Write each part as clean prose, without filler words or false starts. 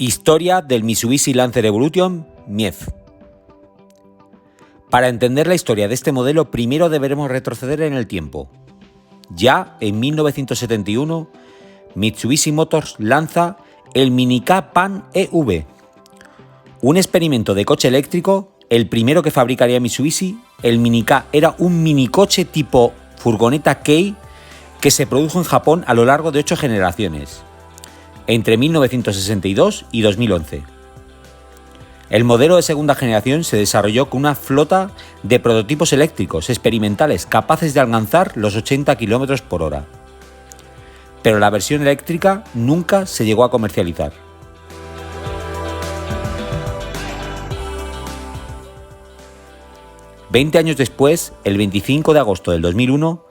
Historia del Mitsubishi Lancer Evolution MiEV. Para entender la historia de este modelo, primero deberemos retroceder en el tiempo. Ya en 1971, Mitsubishi Motors lanza el Mini-K Pan EV, un experimento de coche eléctrico, el primero que fabricaría Mitsubishi. El Mini-K era un minicoche tipo furgoneta Kei que se produjo en Japón a lo largo de 8 generaciones, entre 1962 y 2011. El modelo de segunda generación se desarrolló con una flota de prototipos eléctricos experimentales capaces de alcanzar los 80 km por hora. Pero la versión eléctrica nunca se llegó a comercializar. Veinte años después, el 25 de agosto del 2001,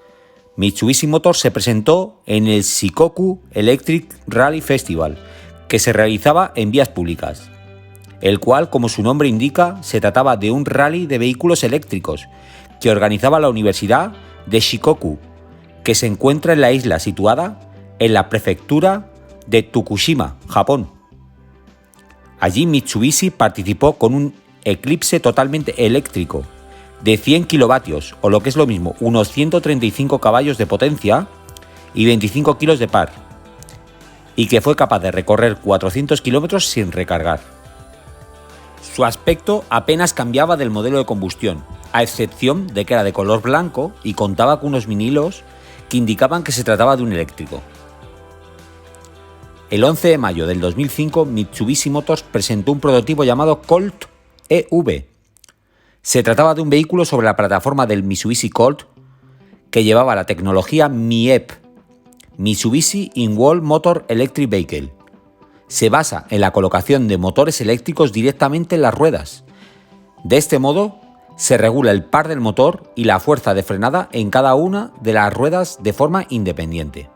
Mitsubishi Motors se presentó en el Shikoku Electric Rally Festival, que se realizaba en vías públicas, el cual, como su nombre indica, se trataba de un rally de vehículos eléctricos que organizaba la Universidad de Shikoku, que se encuentra en la isla situada en la prefectura de Tokushima, Japón. Allí Mitsubishi participó con un Eclipse totalmente eléctrico de 100 kilovatios, o lo que es lo mismo, unos 135 caballos de potencia y 25 kilos de par, y que fue capaz de recorrer 400 kilómetros sin recargar. Su aspecto apenas cambiaba del modelo de combustión, a excepción de que era de color blanco y contaba con unos vinilos que indicaban que se trataba de un eléctrico. El 11 de mayo del 2005, Mitsubishi Motors presentó un prototipo llamado Colt EV. Se trataba de un vehículo sobre la plataforma del Mitsubishi Colt que llevaba la tecnología MiEV, Mitsubishi In-Wall Motor Electric Vehicle. Se basa en la colocación de motores eléctricos directamente en las ruedas. De este modo, se regula el par del motor y la fuerza de frenada en cada una de las ruedas de forma independiente.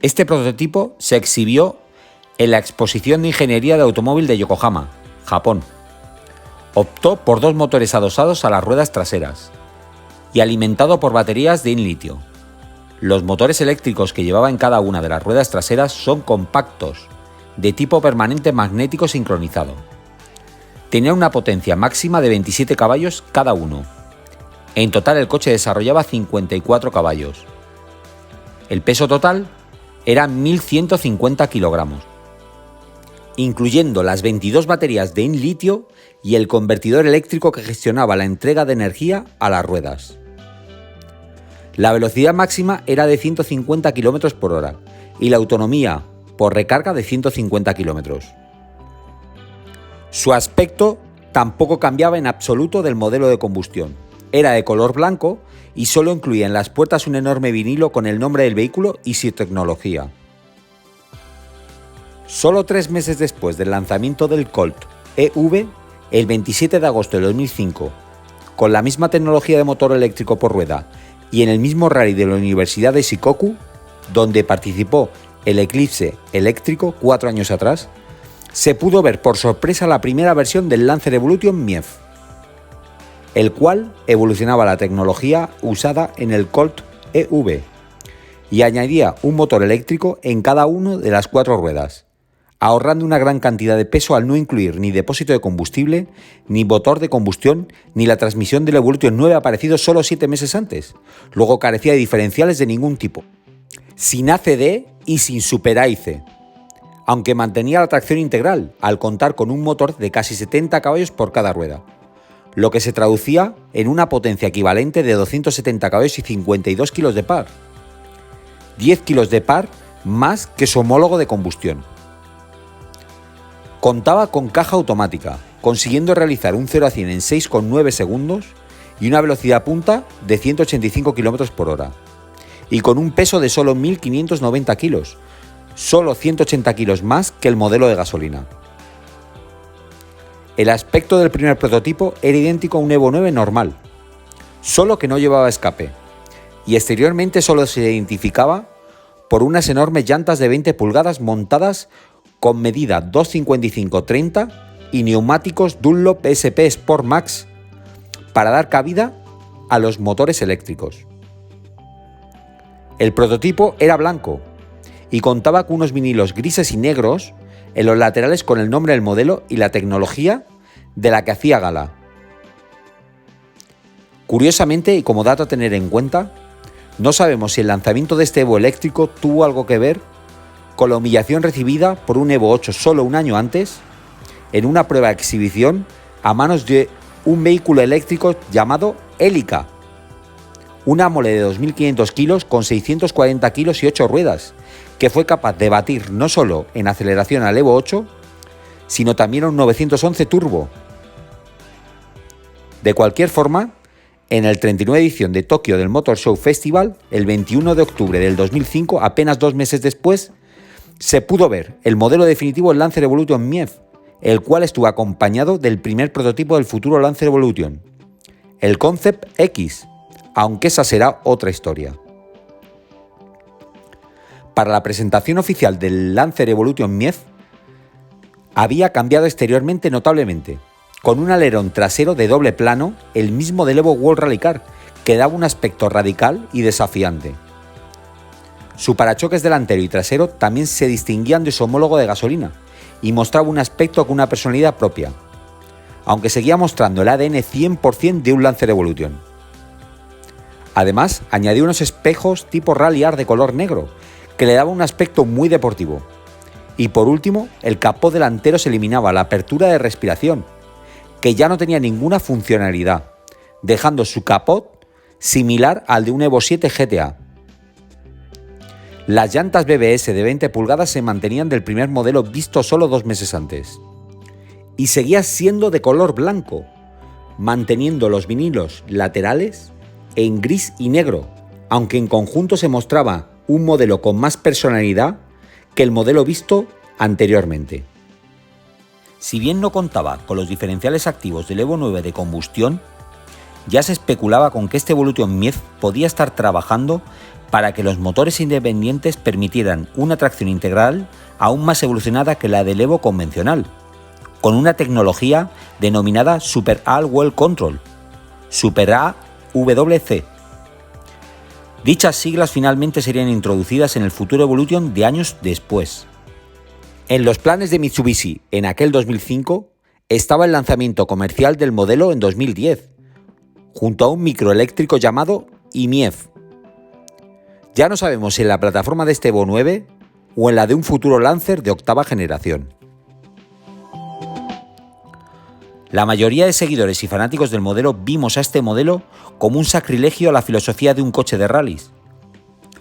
Este prototipo se exhibió en la Exposición de Ingeniería de Automóvil de Yokohama, Japón. Optó por 2 motores adosados a las ruedas traseras y alimentado por baterías de litio. Los motores eléctricos que llevaba en cada una de las ruedas traseras son compactos, de tipo permanente magnético sincronizado. Tenía una potencia máxima de 27 caballos cada uno. En total el coche desarrollaba 54 caballos. El peso total era 1.150 kilogramos, incluyendo las 22 baterías de litio y el convertidor eléctrico que gestionaba la entrega de energía a las ruedas. La velocidad máxima era de 150 km por hora y la autonomía por recarga de 150 km. Su aspecto tampoco cambiaba en absoluto del modelo de combustión. Era de color blanco y solo incluía en las puertas un enorme vinilo con el nombre del vehículo y su tecnología. Solo 3 meses después del lanzamiento del Colt EV, el 27 de agosto de 2005, con la misma tecnología de motor eléctrico por rueda y en el mismo rally de la Universidad de Shikoku, donde participó el Eclipse eléctrico 4 años atrás, se pudo ver por sorpresa la primera versión del Lancer Evolution MiEV, el cual evolucionaba la tecnología usada en el Colt EV y añadía un motor eléctrico en cada una de las 4 ruedas, ahorrando una gran cantidad de peso al no incluir ni depósito de combustible, ni motor de combustión, ni la transmisión del Evolution 9 aparecido solo 7 meses antes. Luego carecía de diferenciales de ningún tipo, sin ACD y sin Super AIC, aunque mantenía la tracción integral al contar con un motor de casi 70 caballos por cada rueda, lo que se traducía en una potencia equivalente de 270 caballos y 52 kilos de par, 10 kilos de par más que su homólogo de combustión. Contaba con caja automática, consiguiendo realizar un 0 a 100 en 6,9 segundos y una velocidad punta de 185 km por hora, y con un peso de solo 1.590 kilos, solo 180 kilos más que el modelo de gasolina. El aspecto del primer prototipo era idéntico a un Evo 9 normal, solo que no llevaba escape, y exteriormente solo se identificaba por unas enormes llantas de 20 pulgadas montadas con medida 255-30 y neumáticos Dunlop SP Sport Max para dar cabida a los motores eléctricos. El prototipo era blanco y contaba con unos vinilos grises y negros en los laterales con el nombre del modelo y la tecnología de la que hacía gala. Curiosamente, y como dato a tener en cuenta, no sabemos si el lanzamiento de este Evo eléctrico tuvo algo que ver con la humillación recibida por un Evo 8 solo un año antes, en una prueba de exhibición a manos de un vehículo eléctrico llamado Helica, una mole de 2.500 kilos con 640 kilos y 8 ruedas, que fue capaz de batir no solo en aceleración al Evo 8, sino también a un 911 Turbo. De cualquier forma, en el 39 edición de Tokyo del Motor Show Festival, el 21 de octubre del 2005, apenas 2 meses después, se pudo ver el modelo definitivo del Lancer Evolution Mief, el cual estuvo acompañado del primer prototipo del futuro Lancer Evolution, el Concept X, aunque esa será otra historia. Para la presentación oficial del Lancer Evolution Mief, había cambiado exteriormente notablemente, con un alerón trasero de doble plano, el mismo del Evo World Rally Car, que daba un aspecto radical y desafiante. Su parachoques delantero y trasero también se distinguían de su homólogo de gasolina y mostraba un aspecto con una personalidad propia, aunque seguía mostrando el ADN 100% de un Lancer Evolution. Además, añadió unos espejos tipo Rally Art de color negro, que le daba un aspecto muy deportivo. Y por último, el capó delantero se eliminaba la apertura de respiración, que ya no tenía ninguna funcionalidad, dejando su capot similar al de un Evo 7 GTA. Las llantas BBS de 20 pulgadas se mantenían del primer modelo visto solo 2 meses antes. Y seguía siendo de color blanco, manteniendo los vinilos laterales en gris y negro, aunque en conjunto se mostraba un modelo con más personalidad que el modelo visto anteriormente. Si bien no contaba con los diferenciales activos del Evo 9 de combustión, ya se especulaba con que este Evolution Mief podía estar trabajando para que los motores independientes permitieran una tracción integral aún más evolucionada que la del Evo convencional, con una tecnología denominada Super All Wheel Control, Super AWC. Dichas siglas finalmente serían introducidas en el futuro Evolution de años después. En los planes de Mitsubishi en aquel 2005 estaba el lanzamiento comercial del modelo en 2010, junto a un microeléctrico llamado iMIEF. Ya no sabemos si en la plataforma de este Evo 9 o en la de un futuro Lancer de octava generación. La mayoría de seguidores y fanáticos del modelo vimos a este modelo como un sacrilegio a la filosofía de un coche de rallies.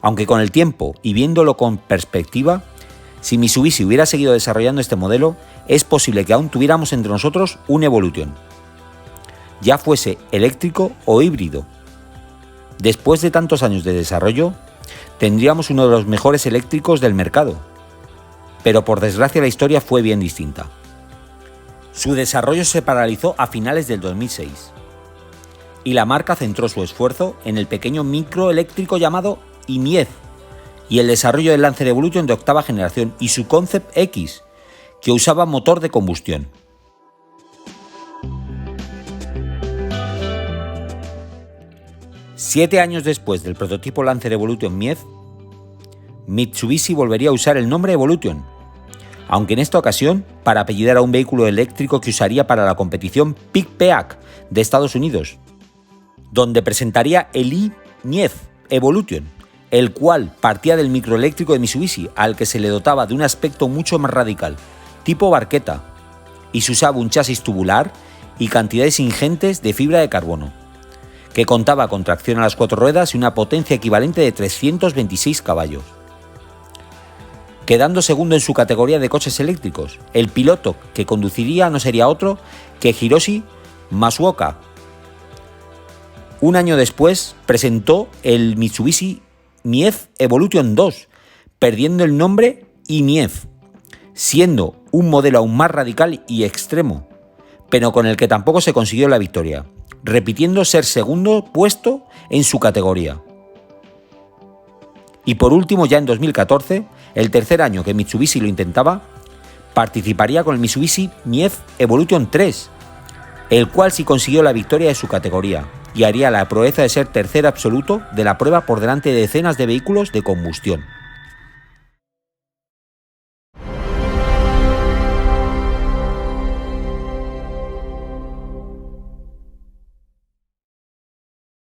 Aunque con el tiempo y viéndolo con perspectiva, si Mitsubishi hubiera seguido desarrollando este modelo, es posible que aún tuviéramos entre nosotros un Evolution, ya fuese eléctrico o híbrido. Después de tantos años de desarrollo, tendríamos uno de los mejores eléctricos del mercado, pero por desgracia la historia fue bien distinta. Su desarrollo se paralizó a finales del 2006 y la marca centró su esfuerzo en el pequeño microeléctrico llamado iMIEF y el desarrollo del Lancer Evolution de octava generación y su Concept X, que usaba motor de combustión. Siete años después del prototipo Lancer Evolution Mief, Mitsubishi volvería a usar el nombre Evolution, aunque en esta ocasión para apellidar a un vehículo eléctrico que usaría para la competición Peak Peak de Estados Unidos, donde presentaría el iMIEF Evolution, el cual partía del microeléctrico de Mitsubishi, al que se le dotaba de un aspecto mucho más radical, tipo barqueta, y se usaba un chasis tubular y cantidades ingentes de fibra de carbono, que contaba con tracción a las 4 ruedas y una potencia equivalente de 326 caballos. Quedando segundo en su categoría de coches eléctricos, el piloto que conduciría no sería otro que Hiroshi Matsuoka. Un año después presentó el Mitsubishi Mief Evolution 2, perdiendo el nombre iMIEF, siendo un modelo aún más radical y extremo, pero con el que tampoco se consiguió la victoria, repitiendo ser segundo puesto en su categoría. Y por último, ya en 2014, el tercer año que Mitsubishi lo intentaba, participaría con el Mitsubishi Mief Evolution 3, el cual sí consiguió la victoria de su categoría y haría la proeza de ser tercer absoluto de la prueba por delante de decenas de vehículos de combustión.